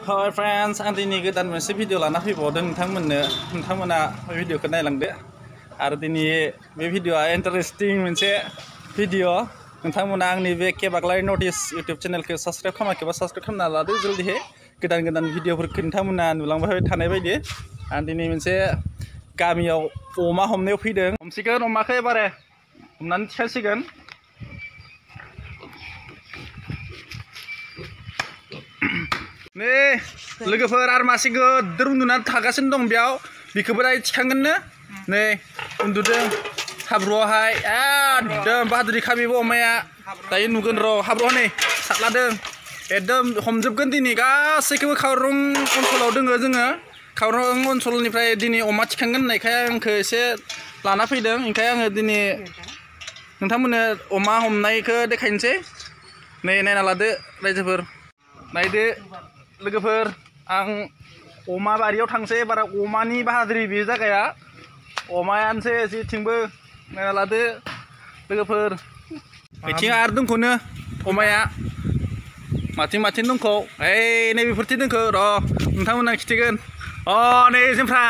Hi friends, आं दिनै गोदान मोनसे भिडिअ लाना फैबावदों नोंथांमोना भिडिअखौ नायलांदो आरो दिनै बे भिडिअआ इन्टारेस्टिं मोनसे भिडिअ नोंथांमोना आंनि बे केबाग्लाय नर्थ इस्ट इउटुब चेनेलखौ साबस्क्राइब खालामाखैबा साबस्क्राइब खालामना लादो जल्दिहै गोदान भिडिअफोरखौ नोंथांमोना नुलांबाय थानाय बायदि आं दिनै मोनसे गामियाव अमा हमनायाव फैदों हमसिगोन अमाखौ एबारे हमनानै थिखांसिगोन नै लोगोफोर आरो मासे गोदोर उन्दुनानै थागासिनो दं बेयाव बिखौबो दायो थिखांगोननो नै उन्दुदों हाब्रुआवहाय एकदम बाहादुरिखा बेबो अमाया दायो नुगोन र' हाब्रुआव नै साथलादों एकदम हमजोबगोन दिनै गासैखौबो खावरं ओनसोलाव दोङो जोङो खावरं ओनसोलनिफ्राय दिनै अमा थिखांगोन होननायखाय आंखौ एसे लाना फैदों ओंखाय आङो दिनै नोंथांमोननो अमा हमनायखौ देखायनोसै नै नायना लादो रायजोफोर नायदो लोगोफोर आं अमा बारियाव थांसै बारा अमानि बाहादुरि बे जायगाया अमायानोसै जेथिंबो नायना लादो लोगोफोर बिथिं आरो दंखौनो अमाया माथिं दंखौ ओइ नै बेफोरथिं दंखौ र' नोंथांमोना खिथिगोन नै जोंफ्रा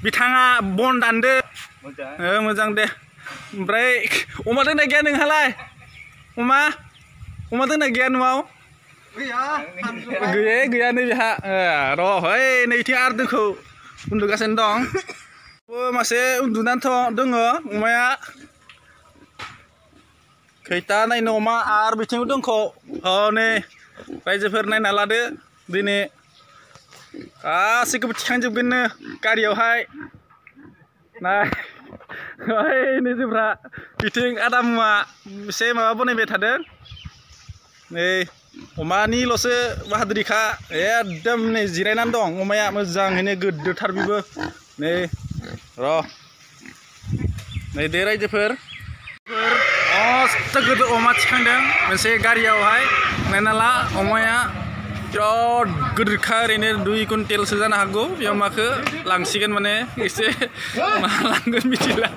बिथाङा बन दानदो मोजां दे ओमफ्राय अमा दोंना गैया नोंहालाय अमा दोंना गैया न'आव गैया नै बेहा र' है नैथिं आरो दोंखौ उन्दुगासिनो दं मासे उन्दुनानैथ' दङ अमाया खैथा नायनो अमा आरो बिथिंबो दंखौ नै रायजोफोर नायना लादो दिनै गासैखौबो थिखांजोबगोननो गारियावहाय नाय नै जोंफ्रा बिथिं आदामुआ एसे माबा बनायबाय थादों नै अमानिल'सो बाहादुरिखा एकदम नै जिरायनानै दं अमाया मोजाङैनो गोदोरथार बेबो नै र' नै दे रायजोफोर मस्त गोदोर अमा थिखांदों मोनसे गारियावहाय नायना ला अमाया बिराद गोदोरखा ओरैनो 2 कुइन्टेलसो जानो हागौ बे अमाखौ लांसिगोन माने एसे मा लांगोन मिथिला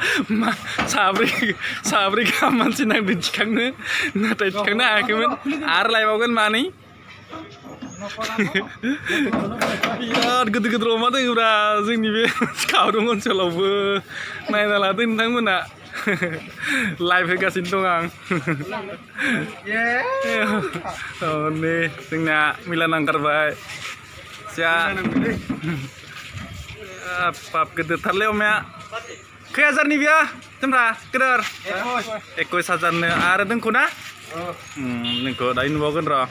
साब्रै गाहाम मानसि नांदों थिखांनो नाथाय थिखांनो हायाखैमोन आरो लायबावगोन मानै बिराद गोदोर अमा दोङोब्रा जोंनि बे खावरं ओनसोलावबो नायना लादो नोंथांमोना लाइभ होगासिनो दं आं नै जोंना मिलान ओंखारबाय बाप गोदोरथारलै अमाया खै हाजारनि बियो जोंफ्रा गोदोर 21,000नो आरो दोंखौ ना नोंखौ दायो नुबावगोन र'